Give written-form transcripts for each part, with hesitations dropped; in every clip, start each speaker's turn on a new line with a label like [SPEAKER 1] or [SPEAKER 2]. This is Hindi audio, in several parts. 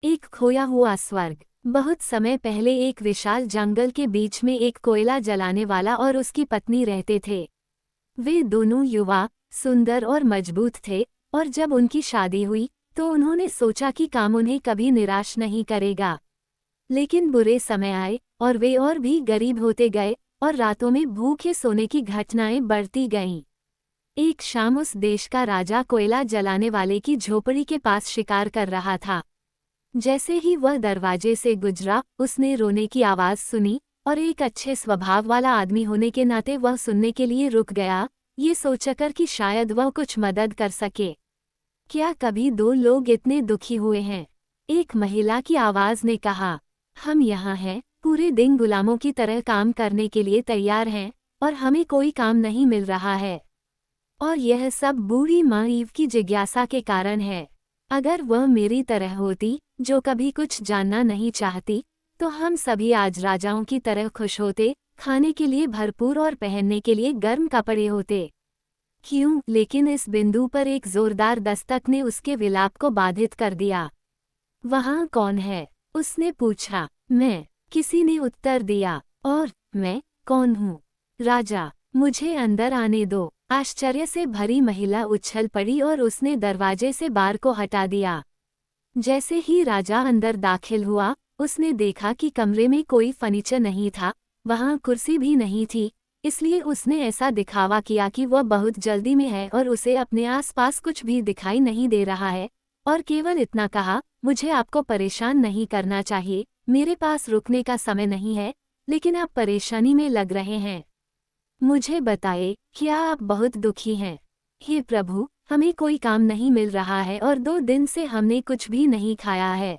[SPEAKER 1] एक खोया हुआ स्वर्ग। बहुत समय पहले एक विशाल जंगल के बीच में एक कोयला जलाने वाला और उसकी पत्नी रहते थे। वे दोनों युवा, सुंदर और मजबूत थे, और जब उनकी शादी हुई तो उन्होंने सोचा कि काम उन्हें कभी निराश नहीं करेगा। लेकिन बुरे समय आए और वे और भी गरीब होते गए, और रातों में भूखे सोने की घटनाएं बढ़ती गईं। एक शाम उस देश का राजा कोयला जलाने वाले की झोपड़ी के पास शिकार कर रहा था। जैसे ही वह दरवाजे से गुजरा, उसने रोने की आवाज सुनी, और एक अच्छे स्वभाव वाला आदमी होने के नाते वह सुनने के लिए रुक गया, ये सोचकर कि शायद वह कुछ मदद कर सके। क्या कभी दो लोग इतने दुखी हुए हैं? एक महिला की आवाज ने कहा। हम यहाँ हैं, पूरे दिन गुलामों की तरह काम करने के लिए तैयार हैं, और हमें कोई काम नहीं मिल रहा है। और यह सब बूढ़ी माँ ईव की जिज्ञासा के कारण है। अगर वह मेरी तरह होती, जो कभी कुछ जानना नहीं चाहती, तो हम सभी आज राजाओं की तरह खुश होते, खाने के लिए भरपूर और पहनने के लिए गर्म कपड़े होते। क्यों? लेकिन इस बिंदु पर एक जोरदार दस्तक ने उसके विलाप को बाधित कर दिया। वहाँ कौन है? उसने पूछा। मैं, किसी ने उत्तर दिया। और मैं कौन हूँ? राजा, मुझे अंदर आने दो। आश्चर्य से भरी महिला उछल पड़ी और उसने दरवाजे से बार को हटा दिया। जैसे ही राजा अंदर दाखिल हुआ, उसने देखा कि कमरे में कोई फर्नीचर नहीं था, वहाँ कुर्सी भी नहीं थी, इसलिए उसने ऐसा दिखावा किया कि वह बहुत जल्दी में है और उसे अपने आसपास कुछ भी दिखाई नहीं दे रहा है, और केवल इतना कहा, मुझे आपको परेशान नहीं करना चाहिए, मेरे पास रुकने का समय नहीं है, लेकिन आप परेशानी में लग रहे हैं। मुझे बताइए, क्या आप बहुत दुखी हैं? हे प्रभु, हमें कोई काम नहीं मिल रहा है और 2 दिन से हमने कुछ भी नहीं खाया है।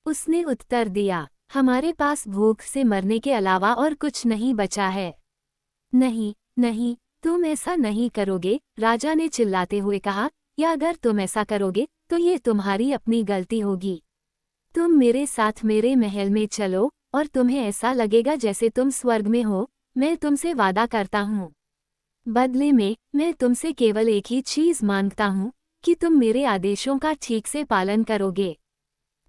[SPEAKER 1] उसने उत्तर दिया, हमारे पास भूख से मरने के अलावा और कुछ नहीं बचा है। नहीं, नहीं, तुम ऐसा नहीं करोगे, राजा ने चिल्लाते हुए कहा, या अगर तुम ऐसा करोगे, तो ये तुम्हारी अपनी गलती होगी। तुम मेरे साथ मेरे महल में चलो, और तुम्हें ऐसा लगेगा जैसे तुम स्वर्ग में हो। मैं तुमसे वादा करता हूँ। बदले में, मैं तुमसे केवल एक ही चीज़ मांगता हूँ, कि तुम मेरे आदेशों का ठीक से पालन करोगे।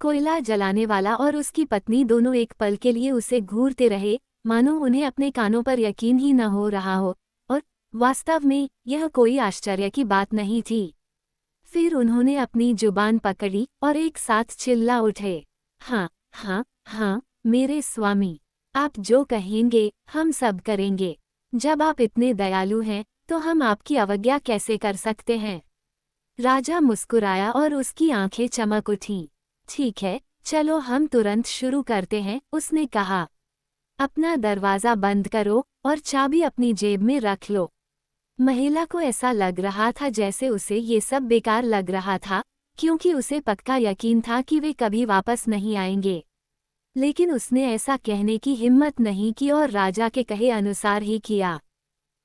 [SPEAKER 1] कोयला जलाने वाला और उसकी पत्नी दोनों एक पल के लिए उसे घूरते रहे, मानो उन्हें अपने कानों पर यकीन ही न हो रहा हो, और वास्तव में यह कोई आश्चर्य की बात नहीं थी। फिर उन्होंने अपनी जुबान पकड़ी और एक साथ चिल्ला उठे, हाँ, हाँ, हाँ, मेरे स्वामी, आप जो कहेंगे, हम सब करेंगे। जब आप इतने दयालु हैं, तो हम आपकी अवज्ञा कैसे कर सकते हैं? राजा मुस्कुराया और उसकी आंखें चमक उठीं। ठीक है, चलो हम तुरंत शुरू करते हैं, उसने कहा। अपना दरवाज़ा बंद करो और चाबी अपनी जेब में रख लो। महिला को ऐसा लग रहा था जैसे उसे ये सब बेकार लग रहा था, क्योंकि उसे पक्का यकीन था कि वे कभी वापस नहीं आएंगे। लेकिन उसने ऐसा कहने की हिम्मत नहीं की और राजा के कहे अनुसार ही किया।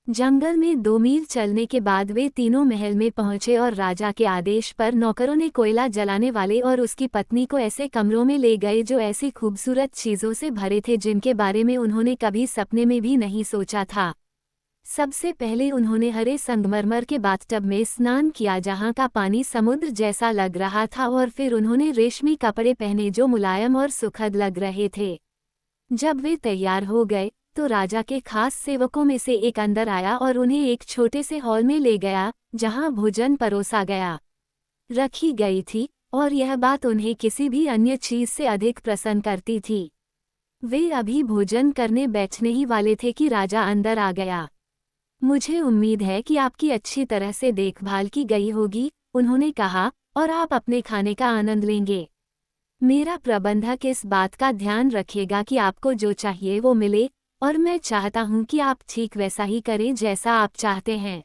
[SPEAKER 1] जंगल में 2 मील चलने के बाद वे तीनों महल में पहुंचे और राजा के आदेश पर नौकरों ने कोयला जलाने वाले और उसकी पत्नी को ऐसे कमरों में ले गए जो ऐसी खूबसूरत चीज़ों से भरे थे जिनके बारे में उन्होंने कभी सपने में भी नहीं सोचा था। सबसे पहले उन्होंने हरे संगमरमर के बाथटब में स्नान किया जहाँ का पानी समुद्र जैसा लग रहा था, और फिर उन्होंने रेशमी कपड़े पहने जो मुलायम और सुखद लग रहे थे। जब वे तैयार हो गए, तो राजा के खास सेवकों में से एक अंदर आया और उन्हें एक छोटे से हॉल में ले गया, जहाँ भोजन परोसा गया रखी गई थी, और यह बात उन्हें किसी भी अन्य चीज़ से अधिक प्रसन्न करती थी। वे अभी भोजन करने बैठने ही वाले थे कि राजा अंदर आ गया। मुझे उम्मीद है कि आपकी अच्छी तरह से देखभाल की गई होगी, उन्होंने कहा, और आप अपने खाने का आनंद लेंगे। मेरा प्रबंधक इस बात का ध्यान रखेगा कि आपको जो चाहिए वो मिले, और मैं चाहता हूँ कि आप ठीक वैसा ही करें जैसा आप चाहते हैं।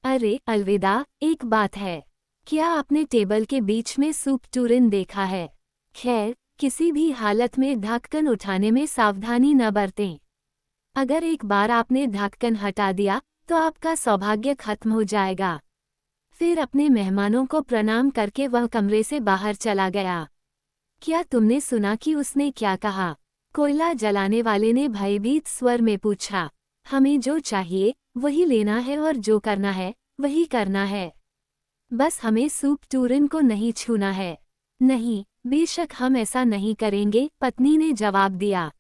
[SPEAKER 1] अरे अलविदा, एक बात है, क्या आपने टेबल के बीच में सूप टूरिन देखा है? खैर, किसी भी हालत में ढक्कन उठाने में सावधानी न बरतें। अगर एक बार आपने ढक्कन हटा दिया, तो आपका सौभाग्य खत्म हो जाएगा। फिर अपने मेहमानों को प्रणाम करके वह कमरे से बाहर चला गया। क्या तुमने सुना कि उसने क्या कहा? कोयला जलाने वाले ने भयभीत स्वर में पूछा। हमें जो चाहिए वही लेना है और जो करना है वही करना है। बस हमें सूप टूरिन को नहीं छूना है। नहीं, बेशक हम ऐसा नहीं करेंगे, पत्नी ने जवाब दिया।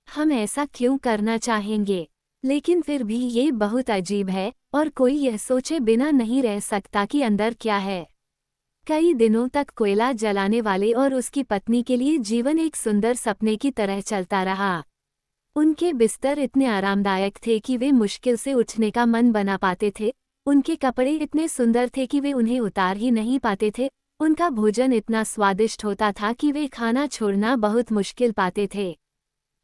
[SPEAKER 1] हम ऐसा क्यों करना चाहेंगे? लेकिन फिर भी ये बहुत अजीब है और कोई यह सोचे बिना नहीं रह सकता कि अंदर क्या है। कई दिनों तक कोयला जलाने वाले और उसकी पत्नी के लिए जीवन एक सुंदर सपने की तरह चलता रहा। उनके बिस्तर इतने आरामदायक थे कि वे मुश्किल से उठने का मन बना पाते थे। उनके कपड़े इतने सुंदर थे कि वे उन्हें उतार ही नहीं पाते थे। उनका भोजन इतना स्वादिष्ट होता था कि वे खाना छोड़ना बहुत मुश्किल पाते थे।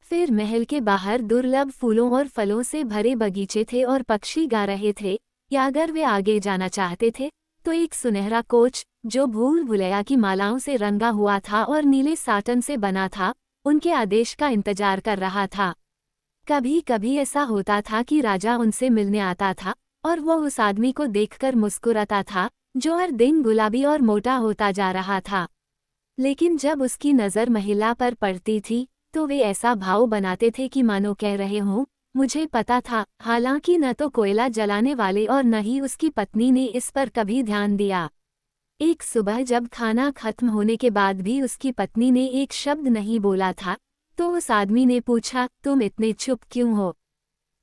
[SPEAKER 1] फिर महल के बाहर दुर्लभ फूलों और फलों से भरे बगीचे थे और पक्षी गा रहे थे, या अगर वे आगे जाना चाहते थे तो एक सुनहरा कोच, जो भूल भुलैया की मालाओं से रंगा हुआ था और नीले साटन से बना था, उनके आदेश का इंतजार कर रहा था। कभी कभी ऐसा होता था कि राजा उनसे मिलने आता था और वह उस आदमी को देखकर मुस्कुराता था, जो हर दिन गुलाबी और मोटा होता जा रहा था। लेकिन जब उसकी नज़र महिला पर पड़ती थी तो वे ऐसा भाव बनाते थे कि मानो कह रहे हों, मुझे पता था। हालांकि न तो कोयला जलाने वाले और न ही उसकी पत्नी ने इस पर कभी ध्यान दिया। एक सुबह जब खाना खत्म होने के बाद भी उसकी पत्नी ने एक शब्द नहीं बोला था, तो उस आदमी ने पूछा, तुम इतने चुप क्यों हो?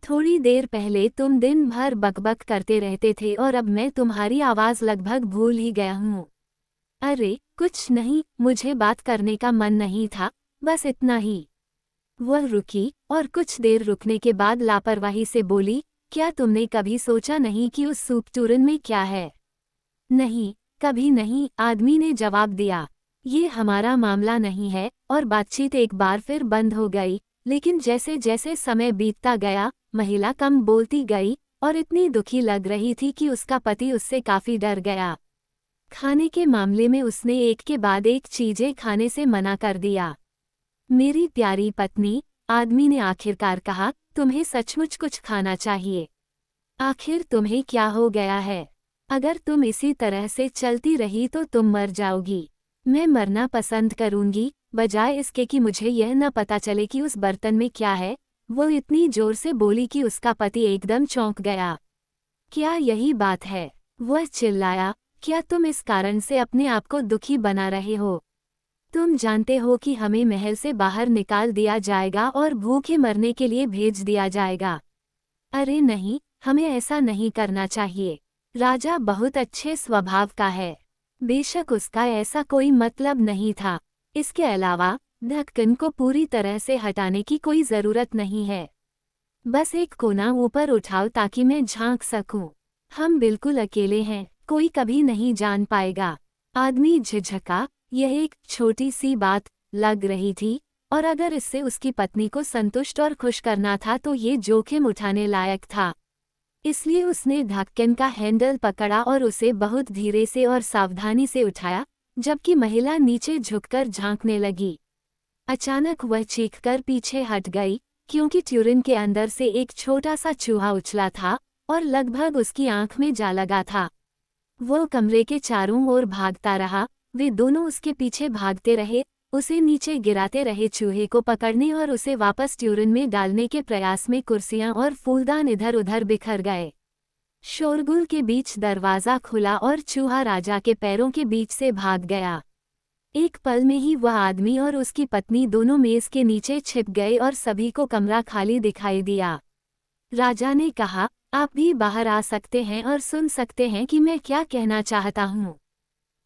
[SPEAKER 1] थोड़ी देर पहले तुम दिन भर बकबक करते रहते थे और अब मैं तुम्हारी आवाज़ लगभग भूल ही गया हूँ। अरे कुछ नहीं, मुझे बात करने का मन नहीं था, बस इतना ही। वह रुकी और कुछ देर रुकने के बाद लापरवाही से बोली, क्या तुमने कभी सोचा नहीं कि उस सूप चूरन में क्या है? नहीं, कभी नहीं, आदमी ने जवाब दिया। ये हमारा मामला नहीं है। और बातचीत एक बार फिर बंद हो गई। लेकिन जैसे जैसे समय बीतता गया, महिला कम बोलती गई और इतनी दुखी लग रही थी कि उसका पति उससे काफी डर गया। खाने के मामले में उसने एक के बाद एक चीजें खाने से मना कर दिया। मेरी प्यारी पत्नी, आदमी ने आखिरकार कहा, तुम्हें सचमुच कुछ खाना चाहिए। आखिर तुम्हें क्या हो गया है? अगर तुम इसी तरह से चलती रही तो तुम मर जाओगी। मैं मरना पसंद करूंगी, बजाय इसके कि मुझे यह न पता चले कि उस बर्तन में क्या है। वो इतनी जोर से बोली कि उसका पति एकदम चौंक गया। क्या यही बात है? वह चिल्लाया, क्या तुम इस कारण से अपने आप को दुखी बना रहे हो? तुम जानते हो कि हमें महल से बाहर निकाल दिया जाएगा और भूखे मरने के लिए भेज दिया जाएगा। अरे नहीं, हमें ऐसा नहीं करना चाहिए। राजा बहुत अच्छे स्वभाव का है। बेशक उसका ऐसा कोई मतलब नहीं था। इसके अलावा ढक्कन को पूरी तरह से हटाने की कोई ज़रूरत नहीं है। बस एक कोना ऊपर उठाओ ताकि मैं झांक सकूं। हम बिल्कुल अकेले हैं, कोई कभी नहीं जान पाएगा। आदमी झिझका। यह एक छोटी सी बात लग रही थी, और अगर इससे उसकी पत्नी को संतुष्ट और खुश करना था तो ये जोखिम उठाने लायक था। इसलिए उसने ढक्कन का हैंडल पकड़ा और उसे बहुत धीरे से और सावधानी से उठाया, जबकि महिला नीचे झुककर झांकने लगी। अचानक वह चीखकर पीछे हट गई, क्योंकि ट्यूरिन के अंदर से एक छोटा सा चूहा उछला था और लगभग उसकी आंख में जा लगा था। वो कमरे के चारों ओर भागता रहा। वे दोनों उसके पीछे भागते रहे, उसे नीचे गिराते रहे, चूहे को पकड़ने और उसे वापस ट्यूरिन में डालने के प्रयास में कुर्सियां और फूलदान इधर उधर बिखर गए। शोरगुल के बीच दरवाज़ा खुला और चूहा राजा के पैरों के बीच से भाग गया। एक पल में ही वह आदमी और उसकी पत्नी दोनों मेज के नीचे छिप गए और सभी को कमरा खाली दिखाई दिया। राजा ने कहा, आप भी बाहर आ सकते हैं और सुन सकते हैं कि मैं क्या कहना चाहता हूँ।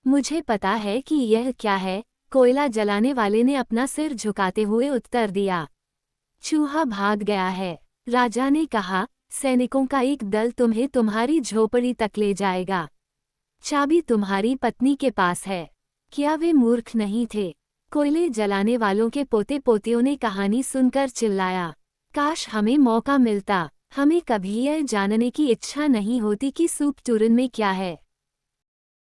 [SPEAKER 1] मुझे पता है कि यह क्या है, कोयला जलाने वाले ने अपना सिर झुकाते हुए उत्तर दिया। चूहा भाग गया है। राजा ने कहा, सैनिकों का एक दल तुम्हें तुम्हारी झोपड़ी तक ले जाएगा। चाबी तुम्हारी पत्नी के पास है। क्या वे मूर्ख नहीं थे? कोयले जलाने वालों के पोते पोतियों ने कहानी सुनकर चिल्लाया। काश हमें मौका मिलता। हमें कभी यह जानने की इच्छा नहीं होती कि सूप टूरन में क्या है।